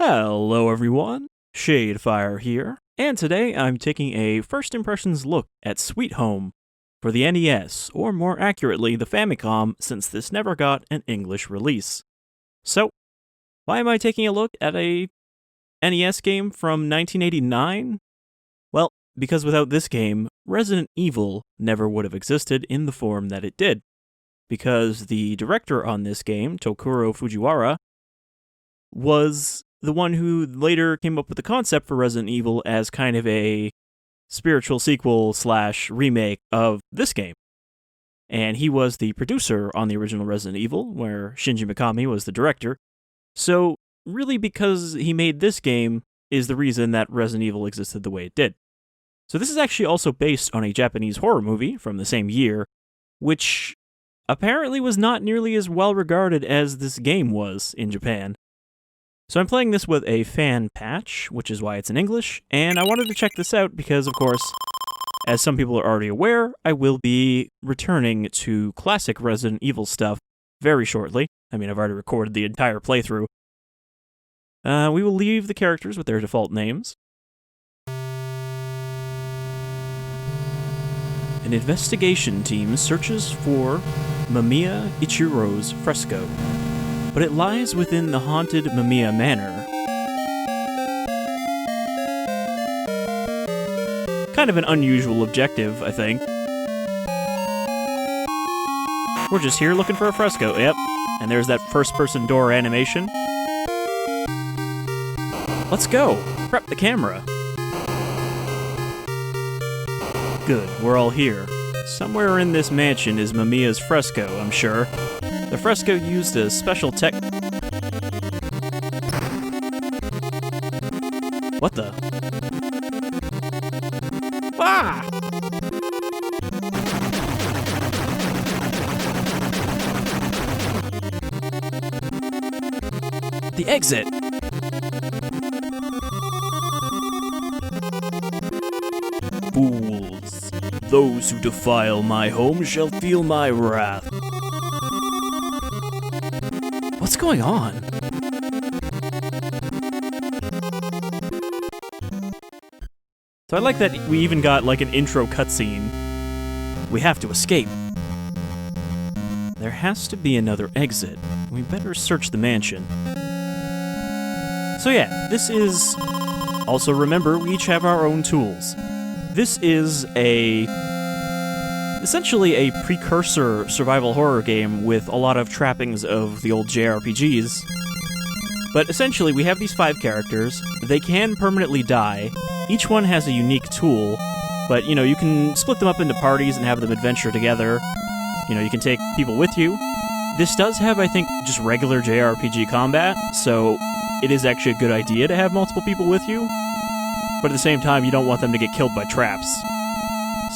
Hello everyone, Shadefire here, and today I'm taking a first impressions look at Sweet Home for the NES, or more accurately the Famicom, since this never got an English release. So, why am I taking a look at a NES game from 1989? Well, because without this game, Resident Evil never would have existed in the form that it did. Because the director on this game, Tokuro Fujiwara, was the one who later came up with the concept for Resident Evil as kind of a spiritual sequel / remake of this game. And he was the producer on the original Resident Evil, where Shinji Mikami was the director. So, really because he made this game is the reason that Resident Evil existed the way it did. So this is actually also based on a Japanese horror movie from the same year, which apparently was not nearly as well regarded as this game was in Japan. So I'm playing this with a fan patch, which is why it's in English, and I wanted to check this out because, of course, as some people are already aware, I will be returning to classic Resident Evil stuff very shortly. I mean, I've already recorded the entire playthrough. We will leave the characters with their default names. An investigation team searches for Mamiya Ichiro's fresco, but it lies within the haunted Mamiya Manor. Kind of an unusual objective, I think. We're just here looking for a fresco, yep. And there's that first-person door animation. Let's go! Prep the camera! Good, we're all here. Somewhere in this mansion is Mamiya's fresco, I'm sure. The fresco used a special tech... What the? Ah! The exit! Fools! Those who defile my home shall feel my wrath. What's going on? So I like that we even got like an intro cutscene. We have to escape. There has to be another exit. We better search the mansion. So yeah, this is... Also remember, we each have our own tools. This is essentially a precursor survival horror game with a lot of trappings of the old JRPGs. But essentially, we have these 5 characters. They can permanently die. Each one has a unique tool, but, you know, you can split them up into parties and have them adventure together. You know, you can take people with you. This does have, I think, just regular JRPG combat, so it is actually a good idea to have multiple people with you. But at the same time, you don't want them to get killed by traps.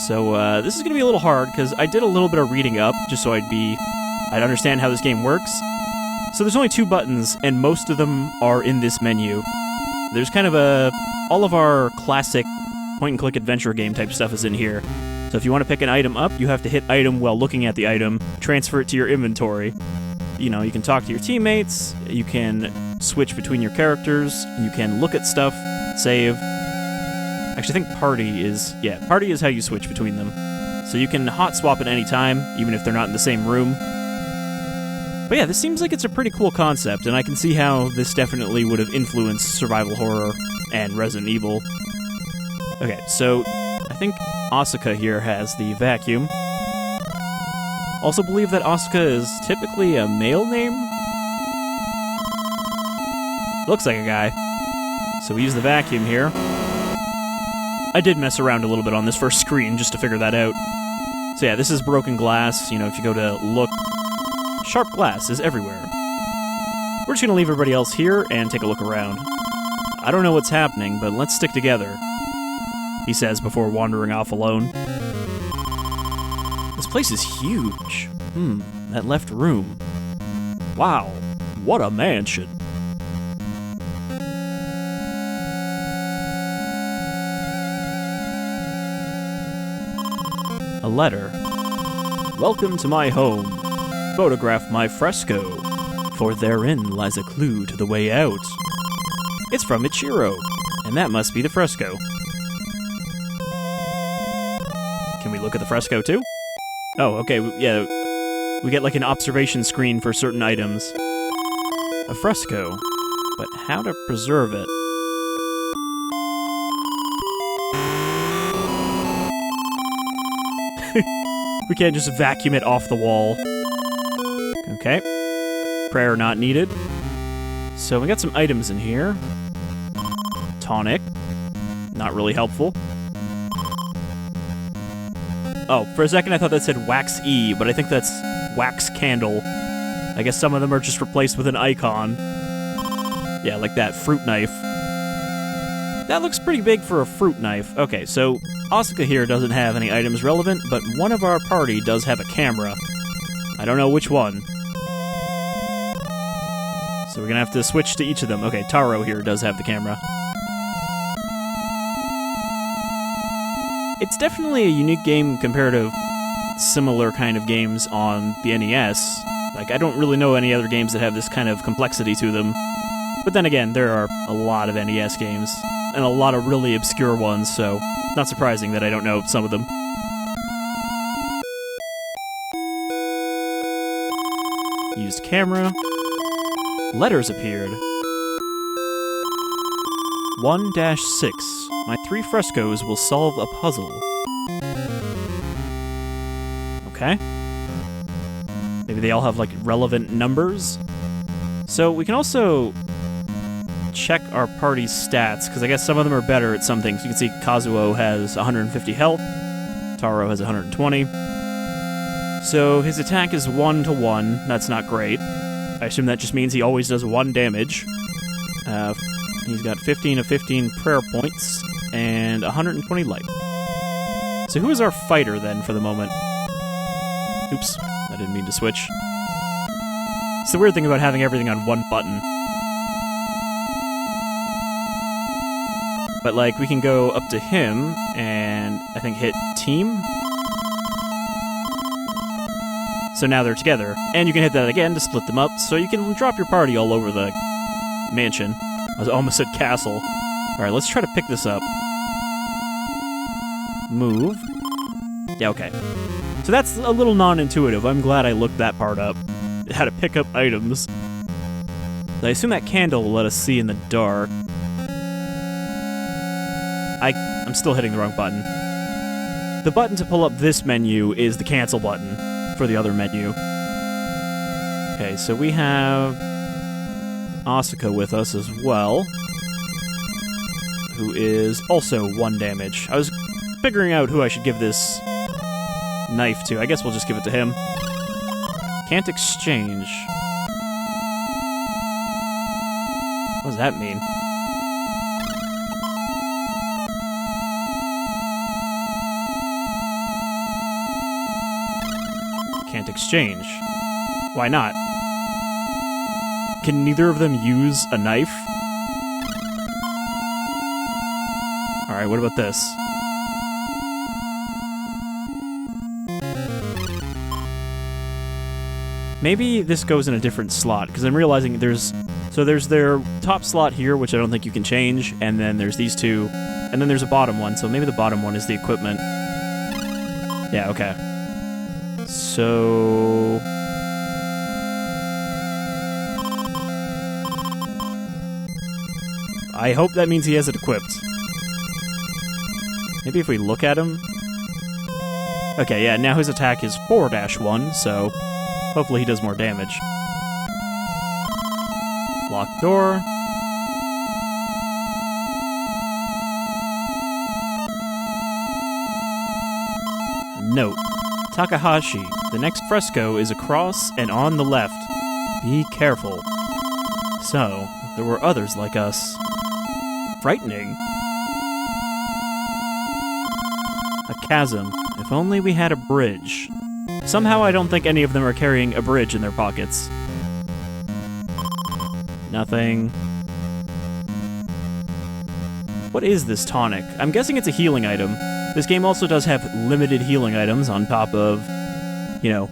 So, this is going to be a little hard, because I did a little bit of reading up, just so I'd understand how this game works. So there's only 2 buttons, and most of them are in this menu. There's kind of all of our classic point-and-click adventure game type stuff is in here. So if you want to pick an item up, you have to hit item while looking at the item, transfer it to your inventory. You know, you can talk to your teammates, you can switch between your characters, you can look at stuff, save. Actually, I think party is how you switch between them. So you can hot swap at any time, even if they're not in the same room. But yeah, this seems like it's a pretty cool concept, and I can see how this definitely would have influenced survival horror and Resident Evil. Okay, so I think Asuka here has the vacuum. Also believe that Asuka is typically a male name? Looks like a guy. So we use the vacuum here. I did mess around a little bit on this first screen just to figure that out. So yeah, this is broken glass. You know, if you go to look, sharp glass is everywhere. We're just gonna leave everybody else here and take a look around. I don't know what's happening, but let's stick together, he says before wandering off alone. This place is huge. That left room. Wow, what a mansion. A letter. Welcome to my home. Photograph my fresco, for therein lies a clue to the way out. It's from Ichiro, and that must be the fresco. Can we look at the fresco too? Oh, okay, yeah. We get like an observation screen for certain items. A fresco, but how to preserve it? We can't just vacuum it off the wall. Okay. Prayer not needed. So we got some items in here. Tonic. Not really helpful. Oh, for a second I thought that said wax E, but I think that's wax candle. I guess some of them are just replaced with an icon. Yeah, like that fruit knife. That looks pretty big for a fruit knife. Okay, so Asuka here doesn't have any items relevant, but one of our party does have a camera. I don't know which one. So we're gonna have to switch to each of them. Okay, Taro here does have the camera. It's definitely a unique game compared to similar kind of games on the NES. Like, I don't really know any other games that have this kind of complexity to them. But then again, there are a lot of NES games, and a lot of really obscure ones, so not surprising that I don't know some of them. Used camera. Letters appeared. 1-6. My 3 frescoes will solve a puzzle. Okay. Maybe they all have, like, relevant numbers? So we can also check our party's stats, because I guess some of them are better at some things. You can see Kazuo has 150 health. Taro has 120. So his attack is 1-1. That's not great. I assume that just means he always does 1 damage. He's got 15 of 15 prayer points and 120 light. So who is our fighter then for the moment? Oops, I didn't mean to switch. It's the weird thing about having everything on one button. But like, we can go up to him and I think hit team. So now they're together. And you can hit that again to split them up, so you can drop your party all over the mansion. I almost said castle. Alright, let's try to pick this up. Move. Yeah, okay. So that's a little non-intuitive. I'm glad I looked that part up. How to pick up items. I assume that candle will let us see in the dark. I'm still hitting the wrong button. The button to pull up this menu is the cancel button for the other menu. Okay, so we have Asuka with us as well, who is also 1 damage. I was figuring out who I should give this knife to. I guess we'll just give it to him. Can't exchange. What does that mean? Can't exchange. Why not? Can neither of them use a knife? Alright, what about this? Maybe this goes in a different slot, because I'm realizing there's their top slot here, which I don't think you can change, and then there's these two, and then there's a bottom one, so maybe the bottom one is the equipment. Yeah, okay. So... I hope that means he has it equipped. Maybe if we look at him... Okay, yeah, now his attack is 4-1, so hopefully he does more damage. Locked door. Note. Takahashi, the next fresco is across and on the left. Be careful. So, there were others like us. Frightening. A chasm. If only we had a bridge. Somehow I don't think any of them are carrying a bridge in their pockets. Nothing. What is this tonic? I'm guessing it's a healing item. This game also does have limited healing items on top of, you know,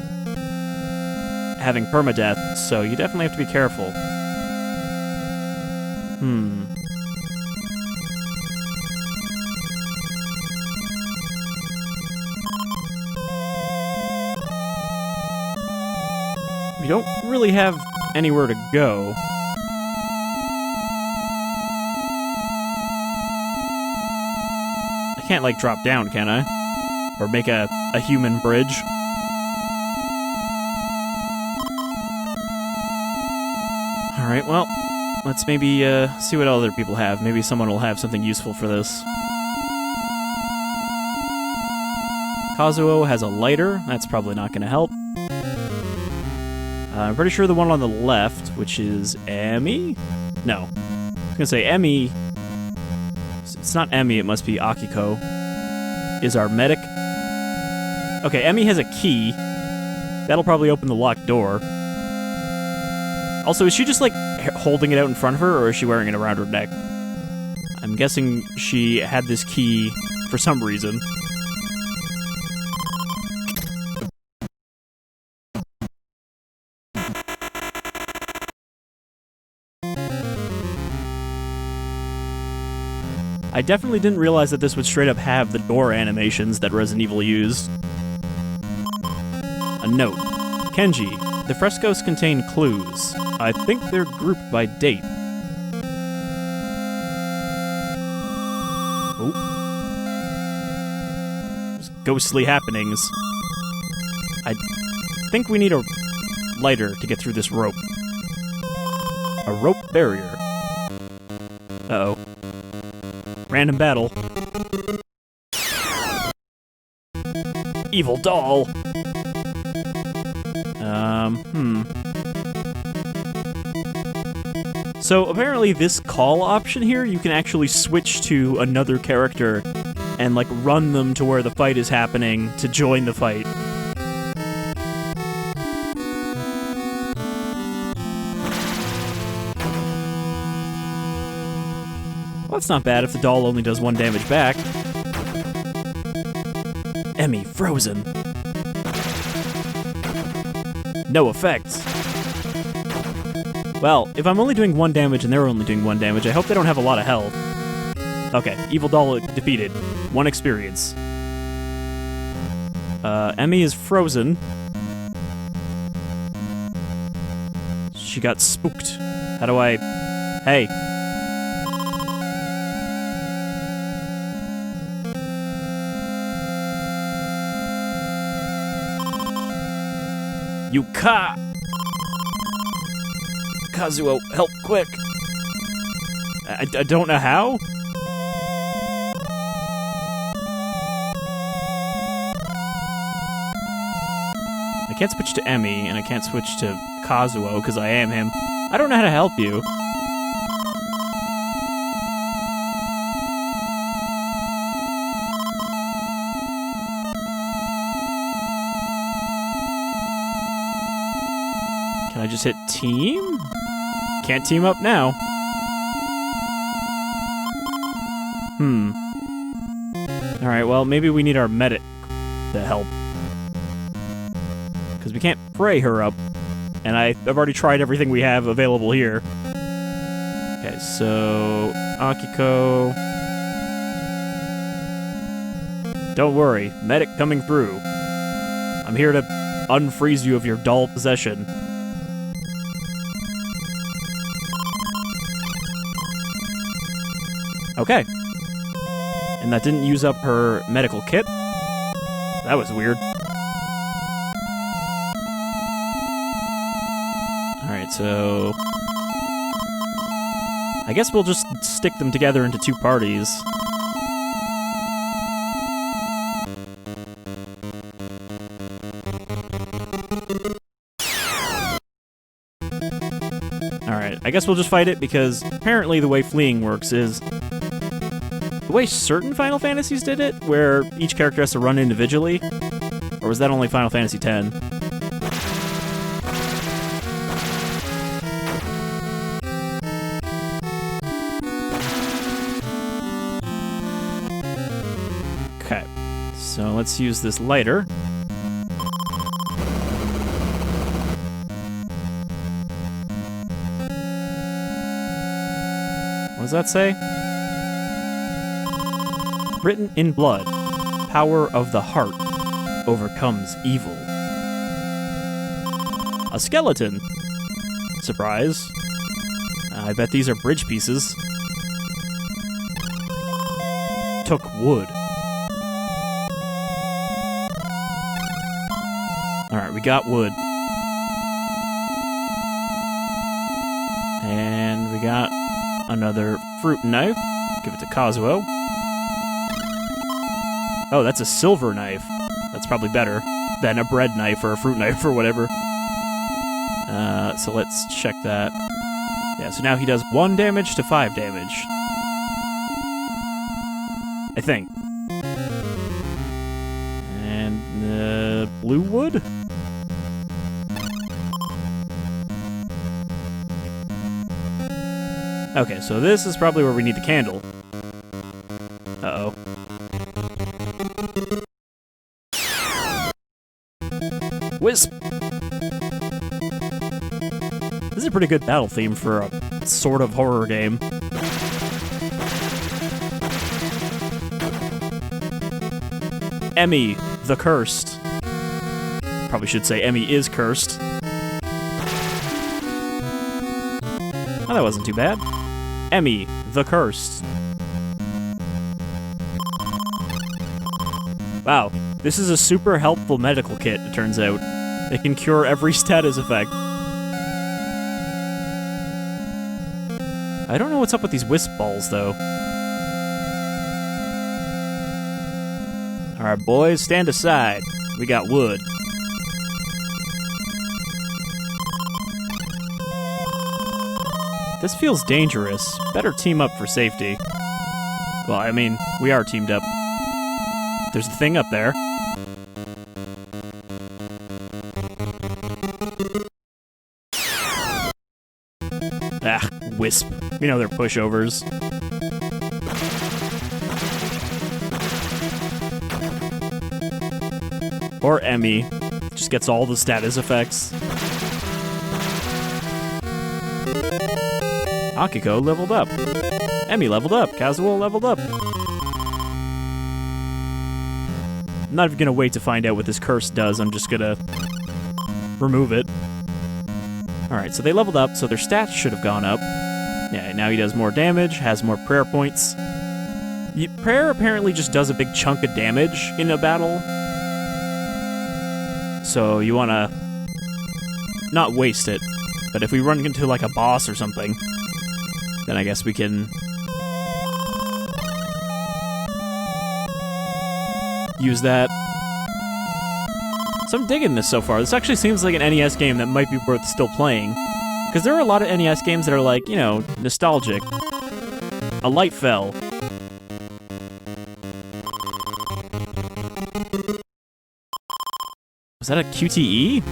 having permadeath, so you definitely have to be careful. We don't really have anywhere to go. I can't, like, drop down, can I? Or make a human bridge? Alright, well, let's maybe see what other people have. Maybe someone will have something useful for this. Kazuo has a lighter. That's probably not going to help. I'm pretty sure the one on the left, which is Emmy? No. I was going to say Emmy. It's not Emmy, it must be Akiko. Is our medic. Okay, Emmy has a key. That'll probably open the locked door. Also, is she just, like, holding it out in front of her, or is she wearing it around her neck? I'm guessing she had this key for some reason. I definitely didn't realize that this would straight up have the door animations that Resident Evil used. A note. Kenji, the frescoes contain clues. I think they're grouped by date. Oh. There's ghostly happenings. I think we need a lighter to get through this rope. A rope barrier. Uh-oh. Random battle. Evil doll. So apparently this call option here, you can actually switch to another character and, like, run them to where the fight is happening to join the fight. Well, that's not bad if the doll only does 1 damage back. Emmy frozen. No effects. Well, if I'm only doing 1 damage and they're only doing 1 damage, I hope they don't have a lot of health. Okay, evil doll defeated. 1 experience. Emmy is frozen. She got spooked. How do I... Hey. Yuka! Kazuo, help quick! I don't know how? I can't switch to Emmy, and I can't switch to Kazuo, because I am him. I don't know how to help you. Can I just hit team? Can't team up now. Alright, well, maybe we need our medic to help. Because we can't pray her up. And I've already tried everything we have available here. Okay, so... Akiko... Don't worry, medic coming through. I'm here to unfreeze you of your doll possession. Okay. And that didn't use up her medical kit? That was weird. Alright, so... I guess we'll just stick them together into 2 parties. Alright, I guess we'll just fight it because apparently the way fleeing works is... The way certain Final Fantasies did it, where each character has to run individually? Or was that only Final Fantasy X? Okay, so let's use this lighter. What does that say? Written in blood, power of the heart overcomes evil. A skeleton. Surprise. I bet these are bridge pieces. Took wood. Alright, we got wood. And we got another fruit knife. Give it to Kazuo. Oh, that's a silver knife. That's probably better than a bread knife or a fruit knife or whatever. So let's check that. Yeah, so now he does 1 damage to 5 damage. I think. And blue wood? Okay, so this is probably where we need the candle. Uh-oh. Wisp! This is a pretty good battle theme for a sort of horror game. Emmy, the Cursed. Probably should say Emmy is cursed. Oh, that wasn't too bad. Emmy, the Cursed. Wow, this is a super helpful medical kit, it turns out. It can cure every status effect. I don't know what's up with these wisp balls, though. Alright, boys, stand aside. We got wood. This feels dangerous. Better team up for safety. Well, I mean, we are teamed up. There's a thing up there. Ah, wisp. You know they're pushovers. Or Emmy. Just gets all the status effects. Akiko leveled up. Emmy leveled up. Kazuo leveled up. I'm not even gonna wait to find out what this curse does. I'm just gonna remove it. Alright, so they leveled up, so their stats should have gone up. Yeah, now he does more damage, has more prayer points. Prayer apparently just does a big chunk of damage in a battle. So you wanna not waste it. But if we run into like a boss or something, then I guess we can use that. So I'm digging this so far. This actually seems like an NES game that might be worth still playing. Because there are a lot of NES games that are like, you know, nostalgic. A light fell. Was that a QTE?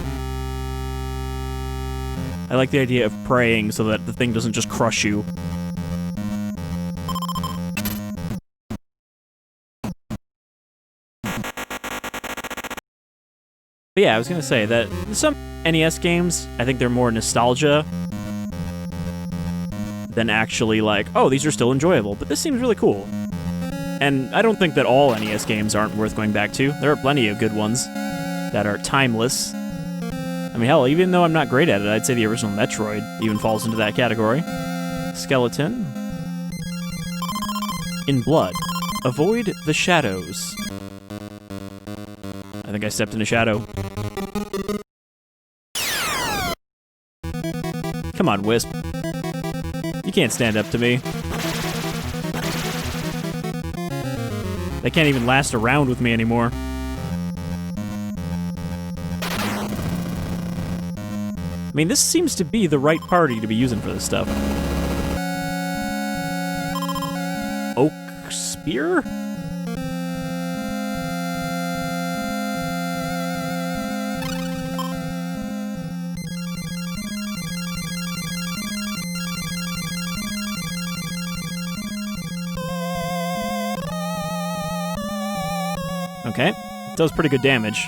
I like the idea of praying so that the thing doesn't just crush you. But yeah, I was gonna say that some NES games, I think they're more nostalgia than actually like, oh, these are still enjoyable, but this seems really cool. And I don't think that all NES games aren't worth going back to. There are plenty of good ones that are timeless. I mean, hell, even though I'm not great at it, I'd say the original Metroid even falls into that category. Skeleton. In blood. Avoid the shadows. I think I stepped in a shadow. Come on, Wisp. You can't stand up to me. They can't even last a round with me anymore. I mean, this seems to be the right party to be using for this stuff. Oak Spear? Okay, it does pretty good damage.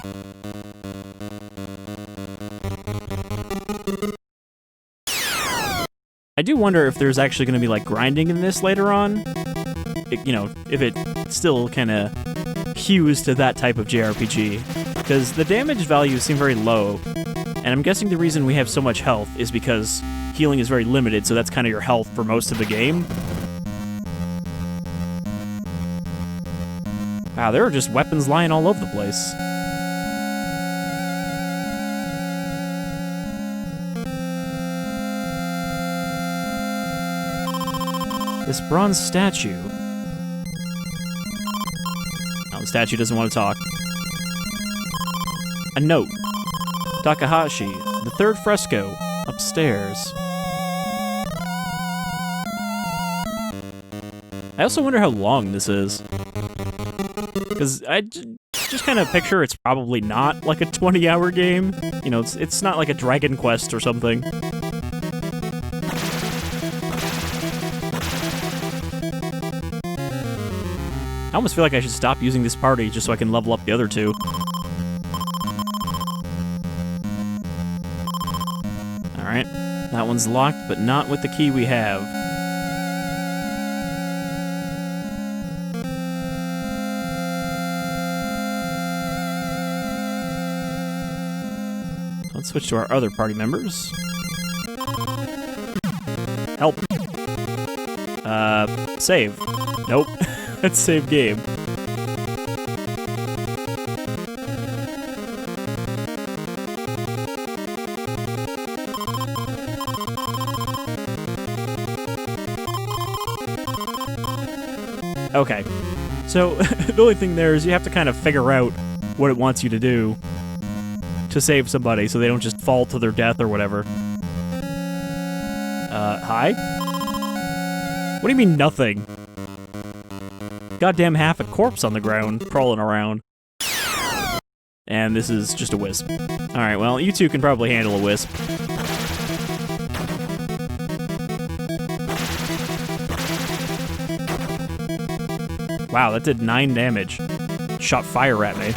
I do wonder if there's actually going to be like grinding in this later on. You know, if it still kind of hews to that type of JRPG. Because the damage values seem very low. And I'm guessing the reason we have so much health is because healing is very limited, so that's kind of your health for most of the game. Wow, there are just weapons lying all over the place. This bronze statue. Oh, the statue doesn't want to talk. A note. Takahashi, the third fresco, upstairs. I also wonder how long this is. Because I just kind of picture it's probably not like a 20-hour game. You know, it's not like a Dragon Quest or something. I almost feel like I should stop using this party just so I can level up the other two. Alright, that one's locked, but not with the key we have. Let's switch to our other party members. Help. Save. Nope. That's save game. Okay. So, the only thing there is you have to kind of figure out what it wants you to do to save somebody so they don't just fall to their death or whatever. Hi? What do you mean, nothing? Goddamn half a corpse on the ground, crawling around. And this is just a wisp. Alright, well, you two can probably handle a wisp. Wow, that did 9 damage. Shot fire at me.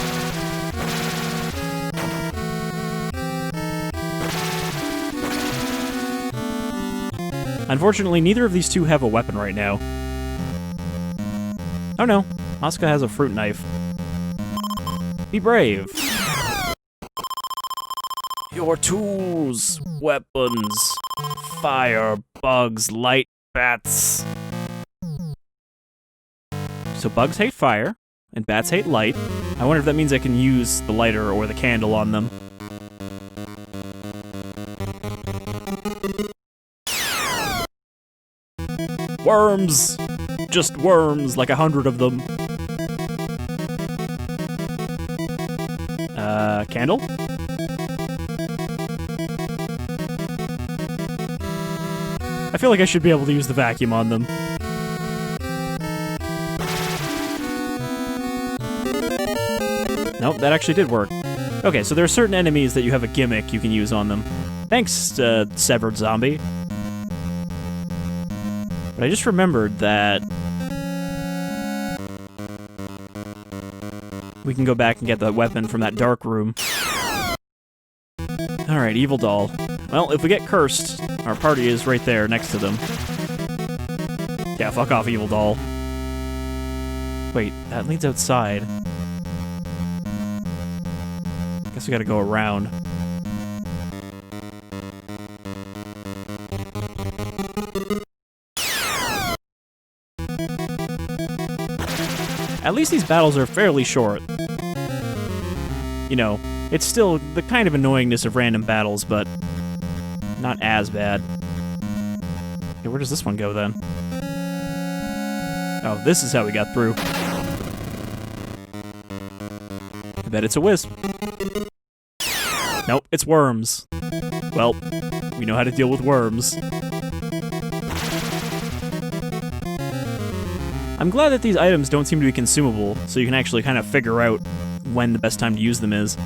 Unfortunately, neither of these two have a weapon right now. Oh no, Asuka has a fruit knife. Be brave. Your tools, weapons, fire, bugs, light, bats. So bugs hate fire, and bats hate light. I wonder if that means I can use the lighter or the candle on them. Worms! Just worms, like 100 of them. Candle? I feel like I should be able to use the vacuum on them. Nope, that actually did work. Okay, so there are certain enemies that you have a gimmick you can use on them. Thanks, Severed Zombie. But I just remembered that we can go back and get the weapon from that dark room. Alright, Evil Doll. Well, if we get cursed, our party is right there next to them. Yeah, fuck off, Evil Doll. Wait, that leads outside. Guess we gotta go around. At least these battles are fairly short. You know, it's still the kind of annoyingness of random battles, but not as bad. Okay, where does this one go, then? Oh, this is how we got through. I bet it's a wisp. Nope, it's worms. Well, we know how to deal with worms. I'm glad that these items don't seem to be consumable, so you can actually kind of figure out when the best time to use them is.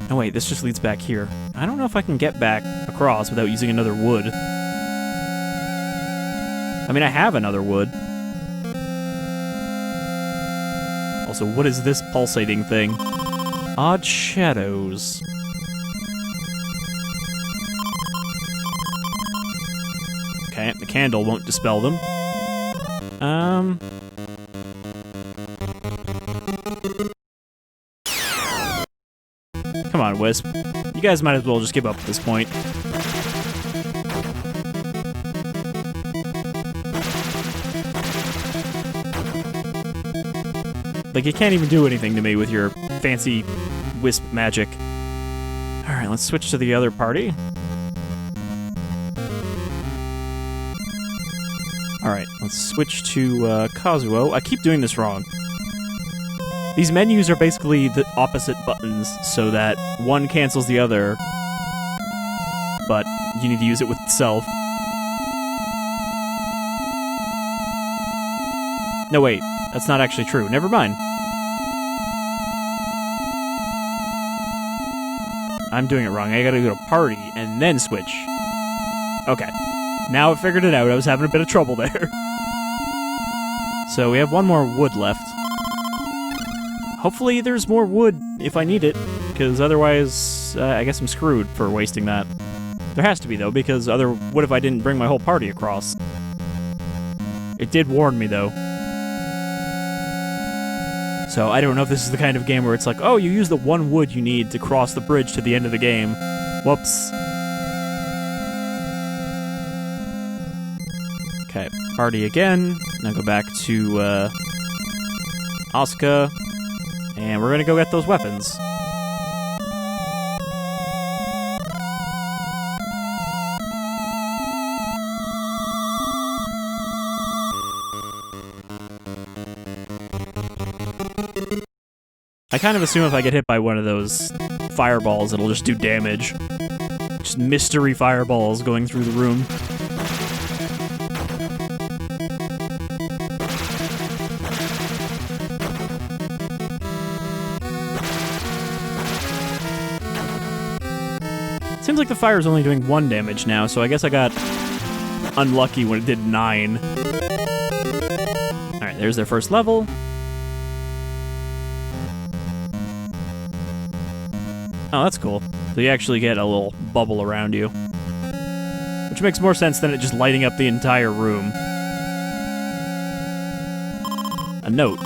Oh wait, this just leads back here. I don't know if I can get back across without using another wood. I mean, I have another wood. Also, what is this pulsating thing? Odd shadows. Okay, the candle won't dispel them. Come on, Wisp. You guys might as well just give up at this point. Like, you can't even do anything to me with your fancy wisp magic. Alright, let's switch to the other party. Alright, let's switch to Kazuo. I keep doing this wrong. These menus are basically the opposite buttons, so that one cancels the other, but you need to use it with itself. No, wait. That's not actually true. Never mind. I'm doing it wrong. I gotta go to party and then switch. Okay. Now I figured it out. I was having a bit of trouble there. So we have one more wood left. Hopefully there's more wood if I need it, because otherwise I guess I'm screwed for wasting that. There has to be, though, because what if I didn't bring my whole party across? It did warn me, though. So I don't know if this is the kind of game where it's like, oh, you use the one wood you need to cross the bridge to the end of the game. Whoops. Okay, party again. Now go back to Asuka, and we're gonna go get those weapons. I kind of assume if I get hit by one of those fireballs, it'll just do damage. Just mystery fireballs going through the room. Seems like the fire's only doing 1 damage now, so I guess I got unlucky when it did 9. Alright, there's their first level. Oh, that's cool. So you actually get a little bubble around you. Which makes more sense than it just lighting up the entire room. A note.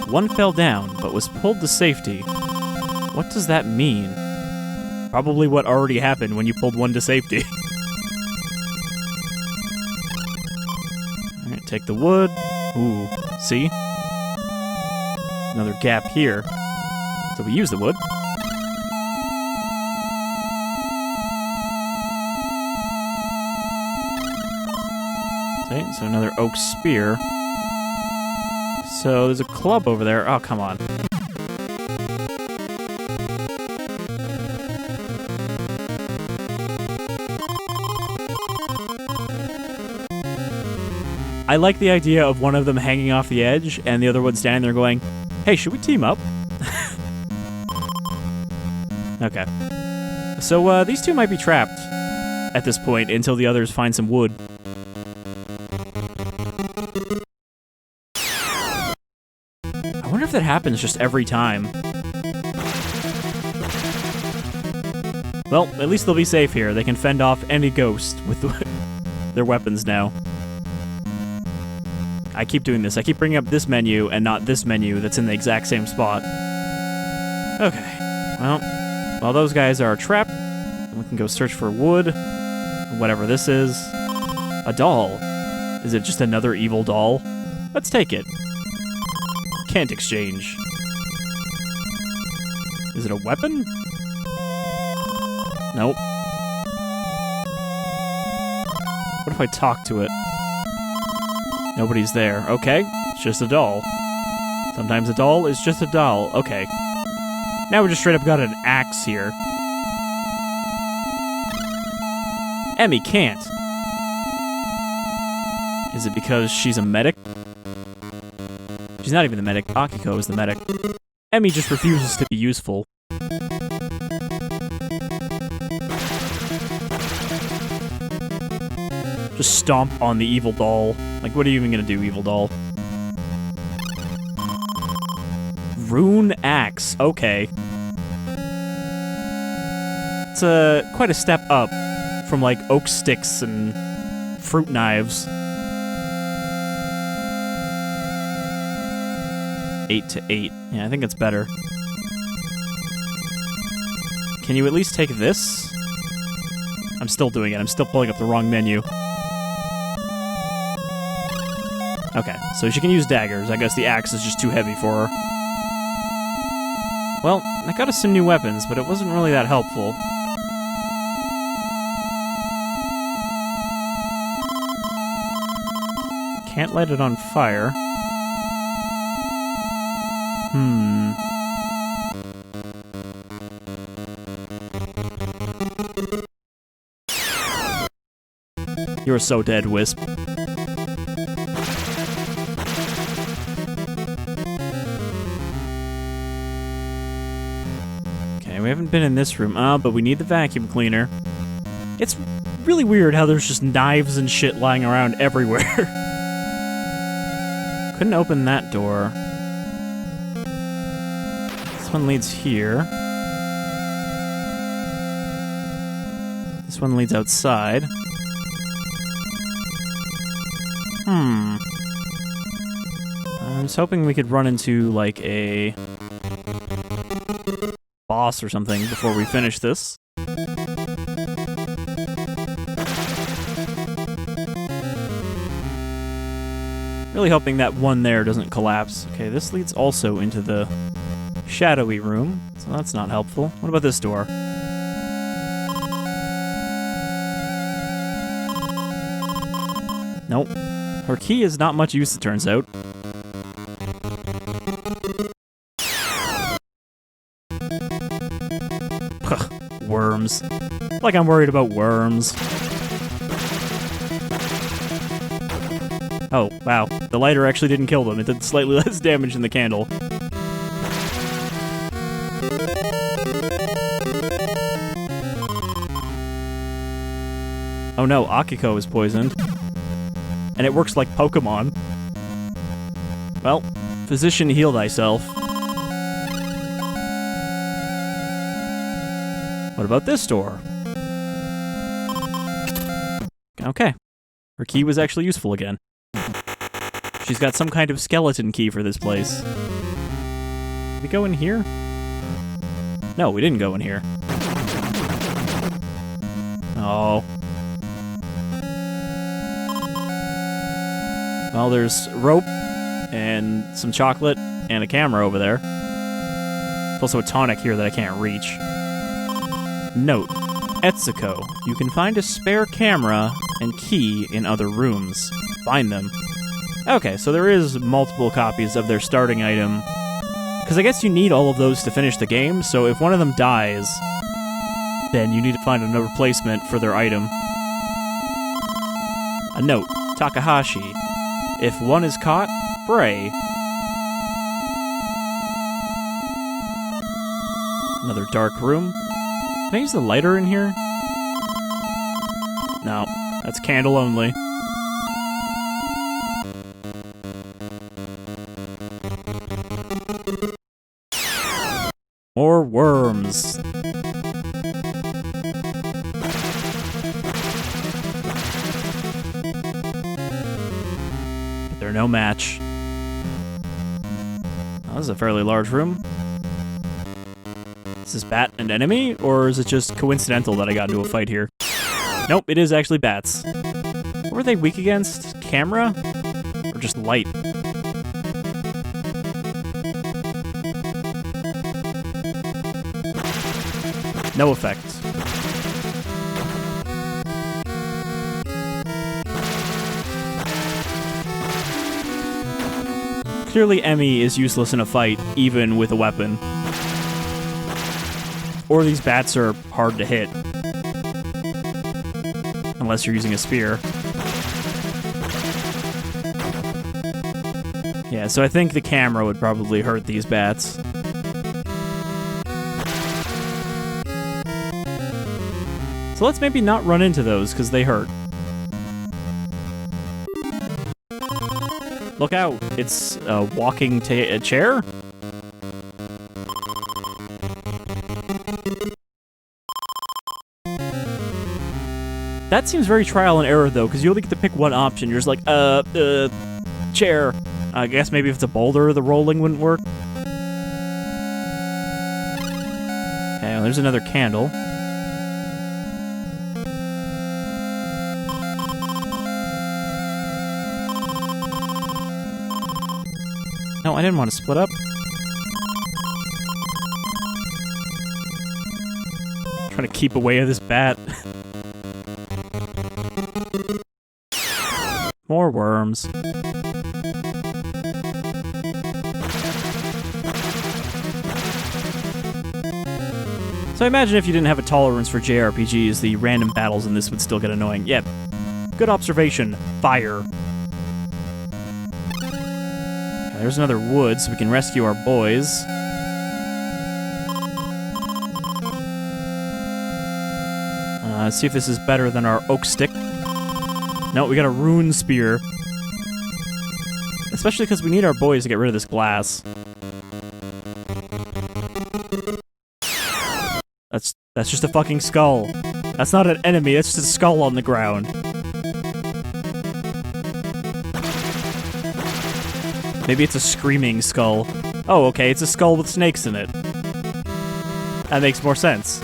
One fell down, but was pulled to safety. What does that mean? Probably what already happened when you pulled one to safety. Alright, take the wood. Ooh, see? Another gap here. So we use the wood. Okay, so another oak spear. So there's a club over there. Oh, come on. I like the idea of one of them hanging off the edge and the other one standing there going, hey, should we team up? Okay. So these two might be trapped at this point until the others find some wood. I wonder if that happens just every time. Well, at least they'll be safe here. They can fend off any ghost with their weapons now. I keep doing this. I keep bringing up this menu and not this menu that's in the exact same spot. Okay. Well, while those guys are trapped, we can go search for wood. Whatever this is. A doll. Is it just another evil doll? Let's take it. Can't exchange. Is it a weapon? Nope. What if I talk to it? Nobody's there. Okay, it's just a doll. Sometimes a doll is just a doll. Okay. Now we just straight up got an axe here. Emmy can't. Is it because she's a medic? She's not even the medic. Akiko is the medic. Emmy just refuses to be useful. Just stomp on the evil doll. Like, what are you even gonna do, evil doll? Rune axe. Okay. It's quite a step up from, like, oak sticks and fruit knives. 8 to 8. Yeah, I think it's better. can you at least take this? I'm still doing it. I'm still pulling up the wrong menu. Okay, so she can use daggers. I guess the axe is just too heavy for her. Well, that got us some new weapons, but it wasn't really that helpful. Can't light it on fire. You're so dead, Wisp. Okay, we haven't been in this room. But we need the vacuum cleaner. It's really weird how there's just knives and shit lying around everywhere. Couldn't open that door. This one leads here. This one leads outside. I was hoping we could run into, like, a boss or something before we finish this. Really hoping that one there doesn't collapse. Okay, this leads also into the shadowy room, so that's not helpful. What about this door? Nope. Her key is not much use, it turns out. Worms. Like I'm worried about worms. Oh, wow. The lighter actually didn't kill them. It did slightly less damage than the candle. Oh no, Akiko is poisoned. And it works like Pokemon. Well, physician, heal thyself. What about this door? Okay. Her key was actually useful again. She's got some kind of skeleton key for this place. Did we go in here? No, we didn't go in here. Oh. Well, there's rope and some chocolate and a camera over there. There's also a tonic here that I can't reach. Note, Etsuko, you can find a spare camera and key in other rooms. Find them. Okay, so there is multiple copies of their starting item. Because I guess you need all of those to finish the game, so if one of them dies, then you need to find a replacement for their item. A note, Takahashi. If one is caught, pray. Another dark room. Can I use the lighter in here? No, that's candle only. More worms. But they're no match. Oh, this is a fairly large room. Is this bat an enemy, or is it just coincidental that I got into a fight here? Nope, it is actually bats. What were they weak against? Camera? Or just light? No effect. Clearly Emmy is useless in a fight, even with a weapon. Or these bats are hard to hit. Unless you're using a spear. Yeah, so I think the camera would probably hurt these bats. So let's maybe not run into those, because they hurt. Look out, it's a walking chair? That seems very trial and error, though, because you only get to pick one option. You're just like, chair. I guess maybe if it's a boulder, the rolling wouldn't work. Okay, well, there's another candle. No, I didn't want to split up. Trying to keep away of this bat. More worms. So I imagine if you didn't have a tolerance for JRPGs, the random battles in this would still get annoying. Yeah, good observation. Fire. Okay, there's another wood, so we can rescue our boys. Let's see if this is better than our oak stick. No, we got a rune spear. Especially because we need our boys to get rid of this glass. That's just a fucking skull. That's not an enemy, that's just a skull on the ground. Maybe it's a screaming skull. Oh, okay, it's a skull with snakes in it. That makes more sense.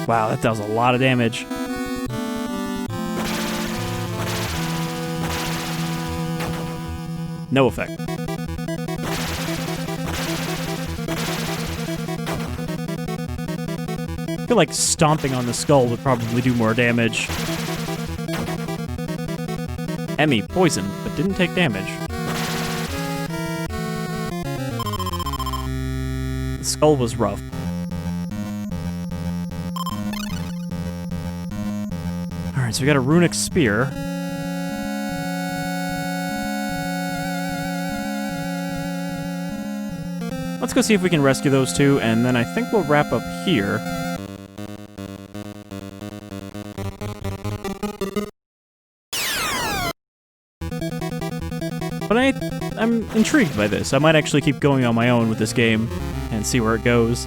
Wow, that does a lot of damage. No effect. I feel like stomping on the skull would probably do more damage. Emmy, poisoned, but didn't take damage. The skull was rough. Alright, so we got a runic spear. Let's go see if we can rescue those two, and then I think we'll wrap up here. But I'm intrigued by this. I might actually keep going on my own with this game and see where it goes.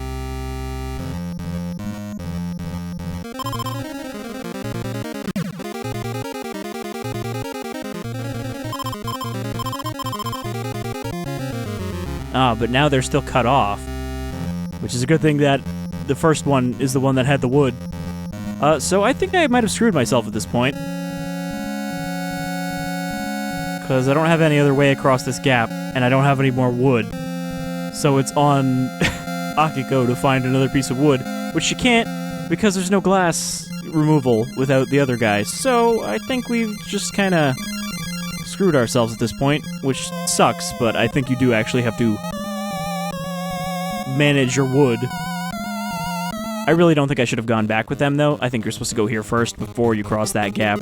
Ah, but now they're still cut off. Which is a good thing that the first one is the one that had the wood. So I think I might have screwed myself at this point. Because I don't have any other way across this gap, and I don't have any more wood. So it's on Akiko to find another piece of wood, which she can't because there's no glass removal without the other guy. So I think we've just kind of screwed ourselves at this point, which sucks, but I think you do actually have to manage your wood. I really don't think I should have gone back with them, though. I think you're supposed to go here first before you cross that gap.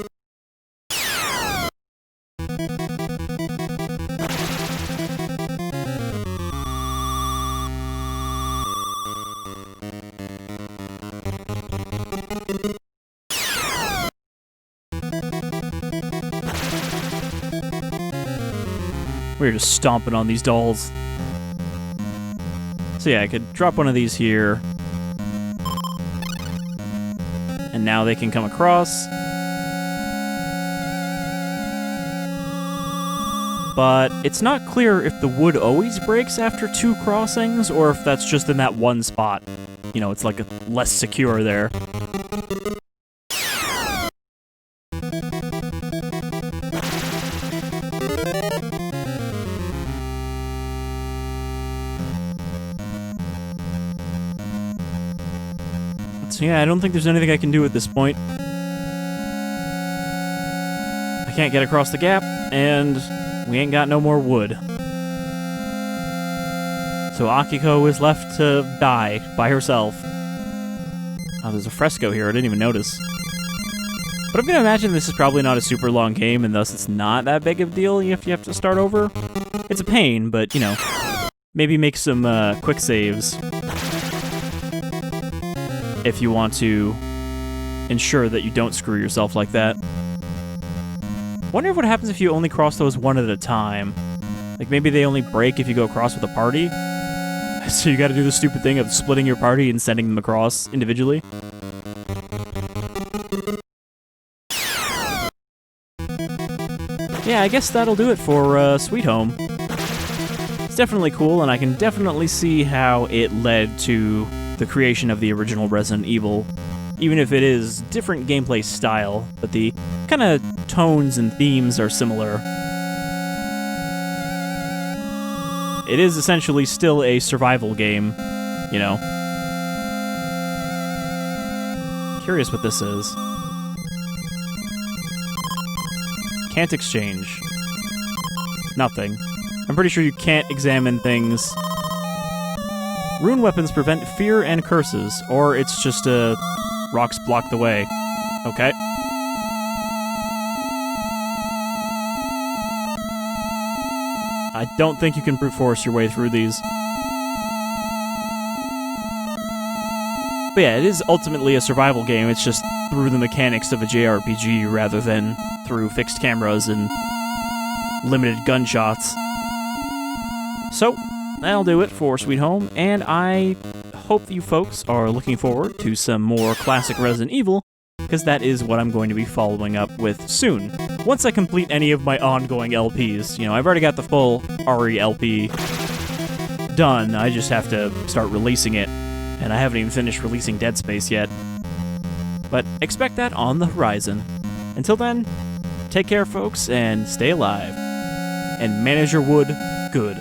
We're just stomping on these dolls. So yeah, I could drop one of these here. And now they can come across. But it's not clear if the wood always breaks after 2 crossings, or if that's just in that one spot. You know, it's like less secure there. So yeah, I don't think there's anything I can do at this point. I can't get across the gap, and we ain't got no more wood. So Akiko is left to die by herself. Oh, there's a fresco here, I didn't even notice. But I'm gonna imagine this is probably not a super long game, and thus it's not that big of a deal if you have to start over. It's a pain, but, you know, maybe make some quick saves. If you want to ensure that you don't screw yourself like that. Wonder what happens if you only cross those one at a time. Like, maybe they only break if you go across with a party? So you gotta do the stupid thing of splitting your party and sending them across individually? Yeah, I guess that'll do it for Sweet Home. definitely cool, and I can definitely see how it led to the creation of the original Resident Evil, even if it is different gameplay style, but the kind of tones and themes are similar. It is essentially still a survival game, you know. Curious what this is. Can't exchange. Nothing. I'm pretty sure you can't examine things. Rune weapons prevent fear and curses, or it's just rocks block the way. Okay. I don't think you can brute force your way through these. But yeah, it is ultimately a survival game. It's just through the mechanics of a JRPG rather than through fixed cameras and limited gunshots. So, that'll do it for Sweet Home, and I hope you folks are looking forward to some more classic Resident Evil, because that is what I'm going to be following up with soon. Once I complete any of my ongoing LPs, you know, I've already got the full RE LP done, I just have to start releasing it, and I haven't even finished releasing Dead Space yet. But expect that on the horizon. Until then, take care folks, and stay alive. And manage your wood good.